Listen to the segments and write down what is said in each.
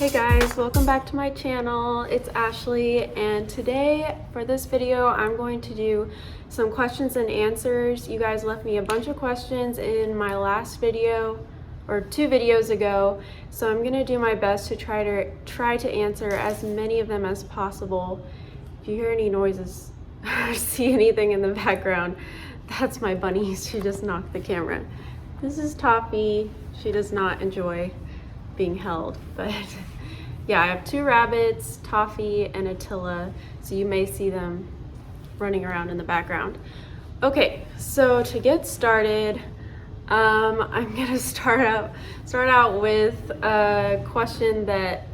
Hey guys, welcome back to my channel. It's Ashley, and today for this video I'm going to do some questions and answers. You guys left me a bunch of questions in my last video or 2 videos ago, so I'm gonna do my best to try to answer as many of them as possible. If you hear any noises or see anything in the background, that's my bunny. She just knocked the camera. This is Toffee. She does not enjoy being held, but yeah, I have 2 rabbits, Toffee and Attila, so you may see them running around in the background. Okay, so to get started, I'm gonna start out with a question that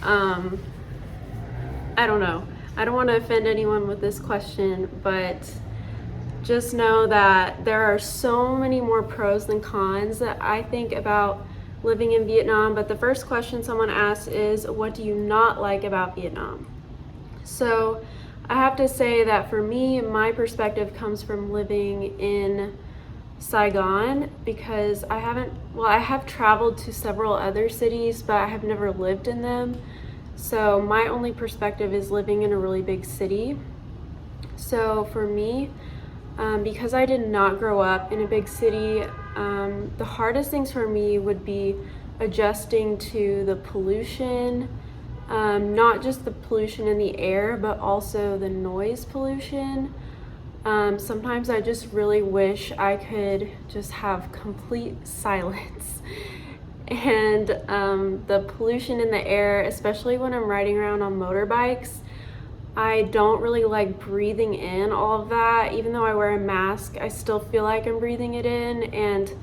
I don't know. I don't want to offend anyone with this question, but just know that there are so many more pros than cons that I think about living in Vietnam. But the first question someone asked is, what do you not like about Vietnam? So I have to say that for me, my perspective comes from living in Saigon, because I have traveled to several other cities, but I have never lived in them. So my only perspective is living in a really big city. So for me, because I did not grow up in a big city, the hardest things for me would be adjusting to the pollution, not just the pollution in the air, but also the noise pollution. Sometimes I just really wish I could just have complete silence. And the pollution in the air, especially when I'm riding around on motorbikes, I don't really like breathing in all of that. Even though I wear a mask, I still feel like I'm breathing it in. And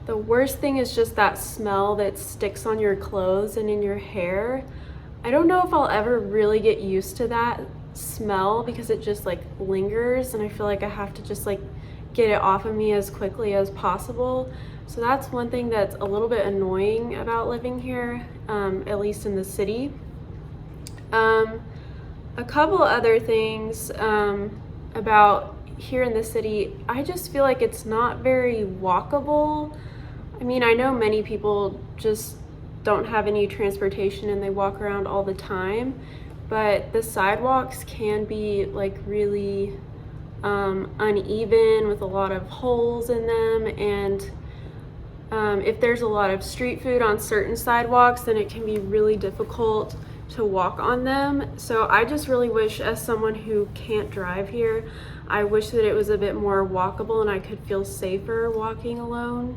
the worst thing is just that smell that sticks on your clothes and in your hair. I don't know if I'll ever really get used to that smell, because it just like lingers, and I feel like I have to just like get it off of me as quickly as possible. So that's one thing that's a little bit annoying about living here, at least in the city. A couple other things about here in the city, I just feel like it's not very walkable. I mean, I know many people just don't have any transportation and they walk around all the time, but the sidewalks can be like really uneven with a lot of holes in them, and if there's a lot of street food on certain sidewalks, then it can be really difficult to walk on them. So I just really wish, as someone who can't drive here, I wish that it was a bit more walkable and I could feel safer walking alone.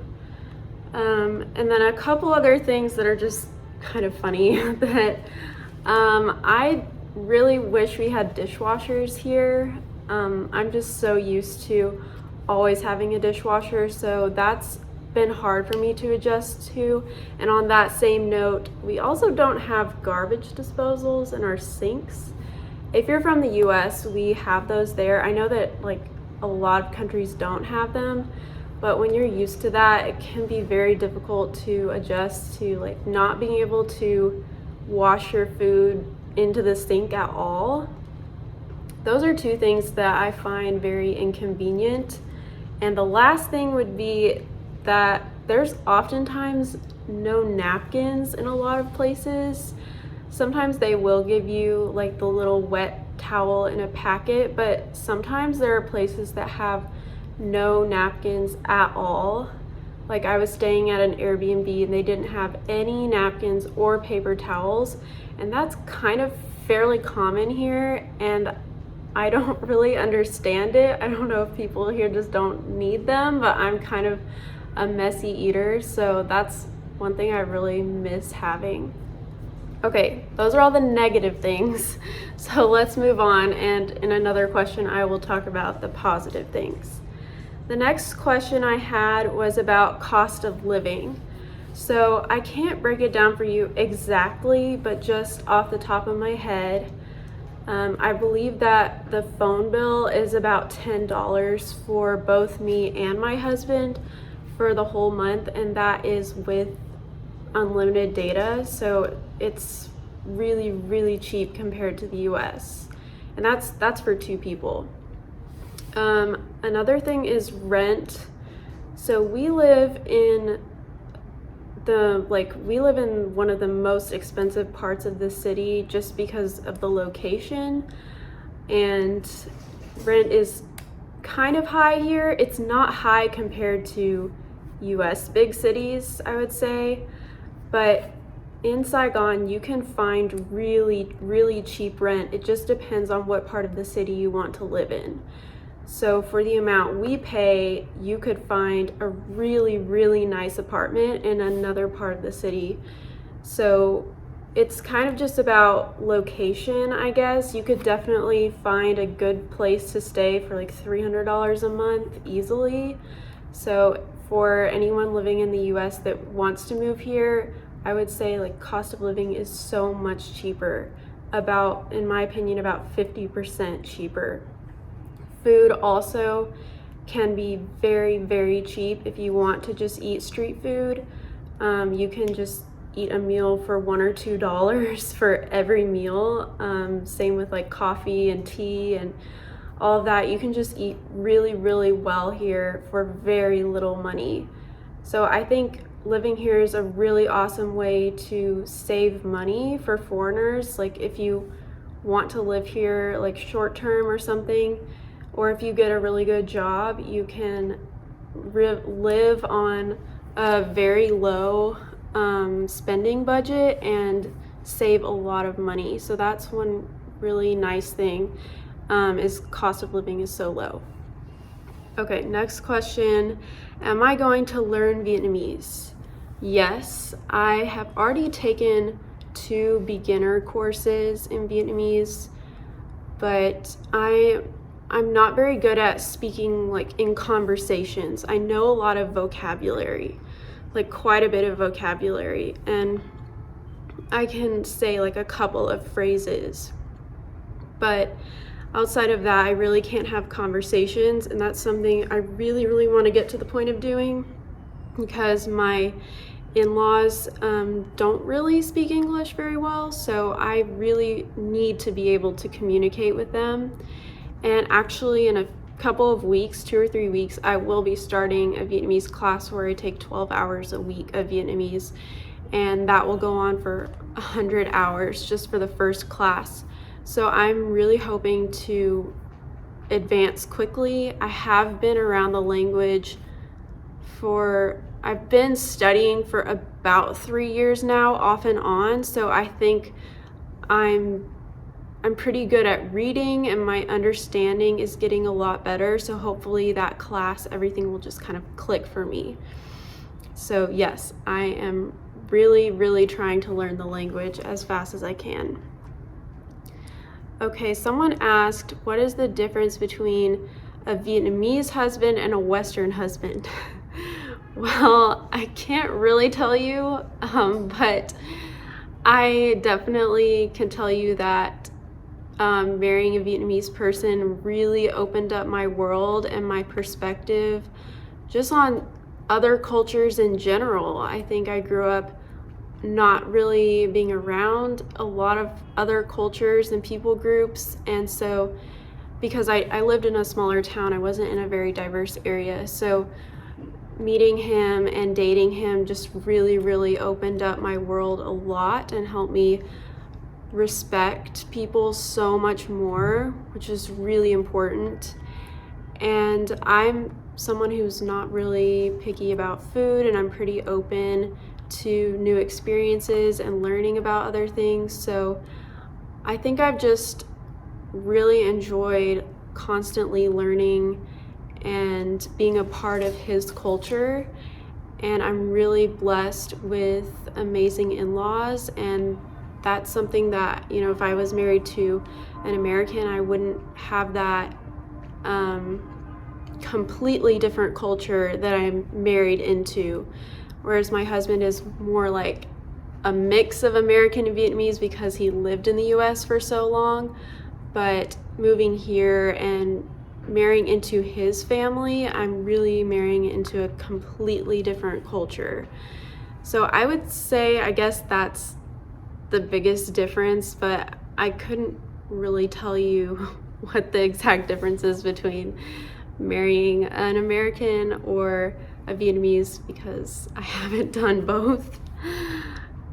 And then a couple other things that are just kind of funny that I really wish we had dishwashers here. I'm just so used to always having a dishwasher, so that's been hard for me to adjust to. And on that same note, we also don't have garbage disposals in our sinks. If you're from the US, we have those there. I know that like a lot of countries don't have them, but when you're used to that, it can be very difficult to adjust to like not being able to wash your food into the sink at all. Those are 2 things that I find very inconvenient. And the last thing would be that there's oftentimes no napkins in a lot of places. Sometimes they will give you like the little wet towel in a packet, but sometimes there are places that have no napkins at all. Like I was staying at an Airbnb and they didn't have any napkins or paper towels, and that's kind of fairly common here, and I don't really understand it. I don't know if people here just don't need them, but I'm kind of a messy eater, so that's one thing I really miss having. Okay, those are all the negative things, so let's move on, and in another question I will talk about the positive things. The next question I had was about cost of living. So I can't break it down for you exactly, but just off the top of my head, I believe that the phone bill is about $10 for both me and my husband for the whole month, and that is with unlimited data. So it's really, really cheap compared to the US, and that's for 2 people. Another thing is rent. So we live in we live in one of the most expensive parts of the city just because of the location, and rent is kind of high here. It's not high compared to US big cities, I would say, but in Saigon you can find really cheap rent. It just depends on what part of the city you want to live in. So for the amount we pay, you could find a really nice apartment in another part of the city. So it's kind of just about location, I guess. You could definitely find a good place to stay for like $300 a month easily. So for anyone living in the US that wants to move here, I would say like cost of living is so much cheaper, about, in my opinion, about 50% cheaper. Food also can be very cheap if you want to just eat street food. You can just eat a meal for $1 or $2 for every meal. Same with like coffee and tea and all of that. You can just eat really well here for very little money. So I think living here is a really awesome way to save money for foreigners. Like if you want to live here like short term or something, or if you get a really good job, you can live on a very low spending budget and save a lot of money. So that's one really nice thing, is cost of living is so low. Okay, next question. Am I going to learn Vietnamese? Yes, I have already taken 2 beginner courses in Vietnamese, but I'm not very good at speaking like in conversations. I know a lot of vocabulary, like quite a bit of vocabulary, and I can say like a couple of phrases, but outside of that, I really can't have conversations, and that's something I really want to get to the point of doing, because my in-laws don't really speak English very well, so I really need to be able to communicate with them. And actually in a couple of weeks, 2 or 3 weeks, I will be starting a Vietnamese class where I take 12 hours a week of Vietnamese, and that will go on for 100 hours just for the first class. So I'm really hoping to advance quickly. I have been around the language I've been studying for about 3 years now, off and on, so I think I'm pretty good at reading, and my understanding is getting a lot better. So hopefully that class, everything will just kind of click for me. So yes, I am really trying to learn the language as fast as I can. Okay, someone asked, what is the difference between a Vietnamese husband and a Western husband? Well, I can't really tell you, but I definitely can tell you that marrying a Vietnamese person really opened up my world and my perspective just on other cultures in general. I think I grew up not really being around a lot of other cultures and people groups, and so because I lived in a smaller town, I wasn't in a very diverse area, so meeting him and dating him just really opened up my world a lot and helped me respect people so much more, which is really important. And I'm someone who's not really picky about food, and I'm pretty open to new experiences and learning about other things. So I think I've just really enjoyed constantly learning and being a part of his culture, and I'm really blessed with amazing in-laws, and that's something that, you know, if I was married to an American, I wouldn't have that completely different culture that I'm married into, whereas my husband is more like a mix of American and Vietnamese because he lived in the US for so long. But moving here and marrying into his family, I'm really marrying into a completely different culture. So I would say, I guess that's the biggest difference, but I couldn't really tell you what the exact difference is between marrying an American or a Vietnamese because I haven't done both.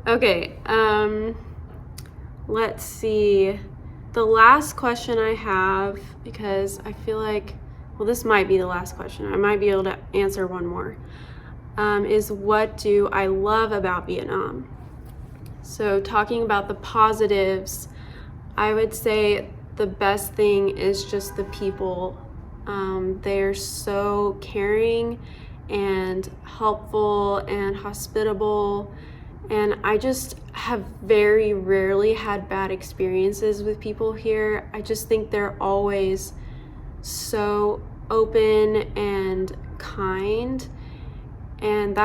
Okay, let's see. The last question I have, because I feel like, well, this might be the last question. I might be able to answer one more, is what do I love about Vietnam? So talking about the positives, I would say the best thing is just the people. They're so caring and helpful and hospitable, and I just have very rarely had bad experiences with people here. I just think they're always so open and kind, and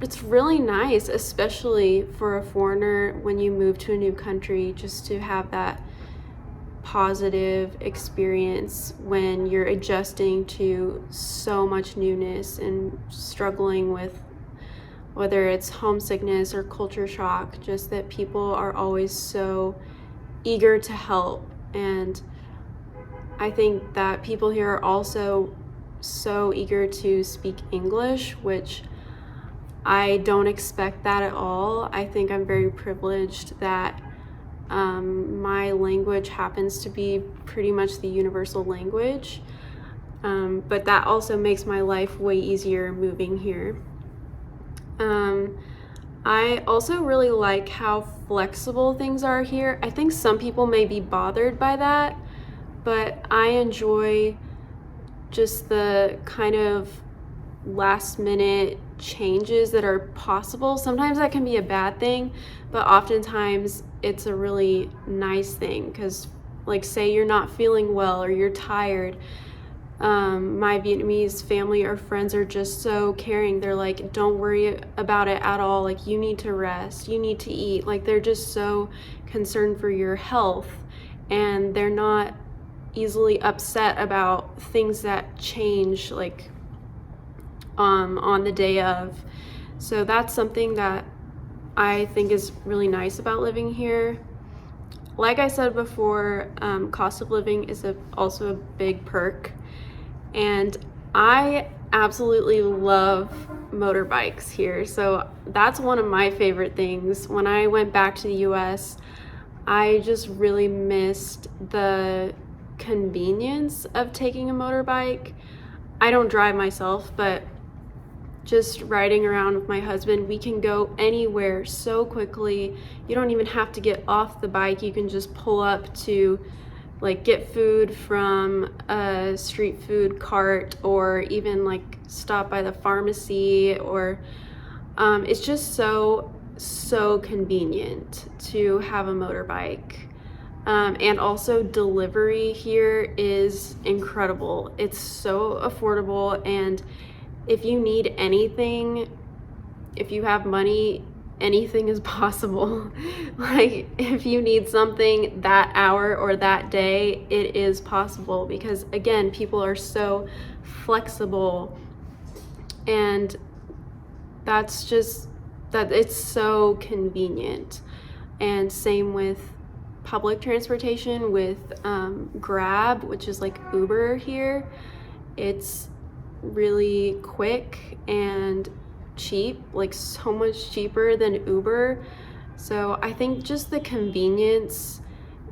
it's really nice, especially for a foreigner when you move to a new country, just to have that positive experience when you're adjusting to so much newness and struggling with whether it's homesickness or culture shock. Just that people are always so eager to help, and I think that people here are also so eager to speak English, which I don't expect that at all. I think I'm very privileged that my language happens to be pretty much the universal language, but that also makes my life way easier moving here. I also really like how flexible things are here. I think some people may be bothered by that, but I enjoy just the kind of last minute changes that are possible. Sometimes that can be a bad thing, but oftentimes it's a really nice thing, because like say you're not feeling well or you're tired. My Vietnamese family or friends are just so caring. They're like, don't worry about it at all. Like, you need to rest, you need to eat. Like, they're just so concerned for your health, and they're not easily upset about things that change like on the day of. So that's something that I think is really nice about living here. Like I said before, cost of living is also a big perk, and I absolutely love motorbikes here. So that's one of my favorite things. When I went back to the US, I just really missed the convenience of taking a motorbike. I don't drive myself, but just riding around with my husband, we can go anywhere so quickly. You don't even have to get off the bike. You can just pull up to like get food from a street food cart, or even like stop by the pharmacy, or it's just so convenient to have a motorbike. And also delivery here is incredible. It's so affordable, and if you need anything, if you have money, anything is possible. Like, if you need something that hour or that day, it is possible, because again, people are so flexible, and that's just that it's so convenient. And same with public transportation, with Grab, which is like Uber here. It's really quick and cheap, like so much cheaper than Uber. So I think just the convenience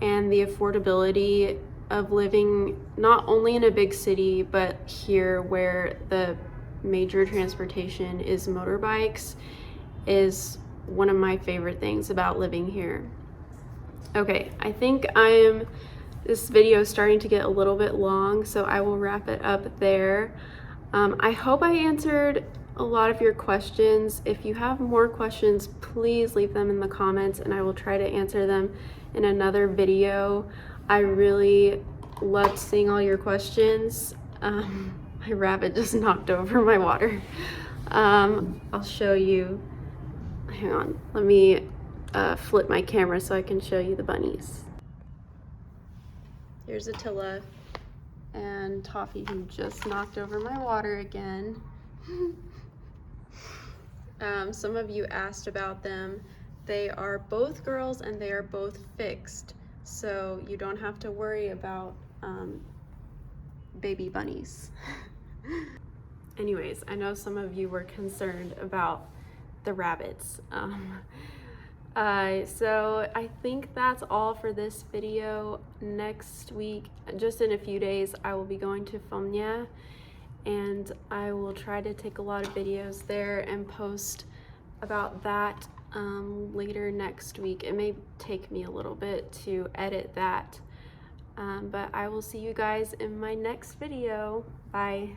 and the affordability of living not only in a big city, but here where the major transportation is motorbikes, is one of my favorite things about living here. Okay, I think this video is starting to get a little bit long, so I will wrap it up there. I hope I answered a lot of your questions. If you have more questions, please leave them in the comments, and I will try to answer them in another video. I really loved seeing all your questions. My rabbit just knocked over my water. I'll show you. Hang on, let me flip my camera so I can show you the bunnies. Here's Attila and Toffee, who just knocked over my water again. Some of you asked about them. They are both girls and they are both fixed, so you don't have to worry about baby bunnies. anyways, I know some of you were concerned about the rabbits. So I think that's all for this video. Next week, just in a few days, I will be going to Phom Nha, and I will try to take a lot of videos there and post about that later next week. It may take me a little bit to edit that, but I will see you guys in my next video. Bye.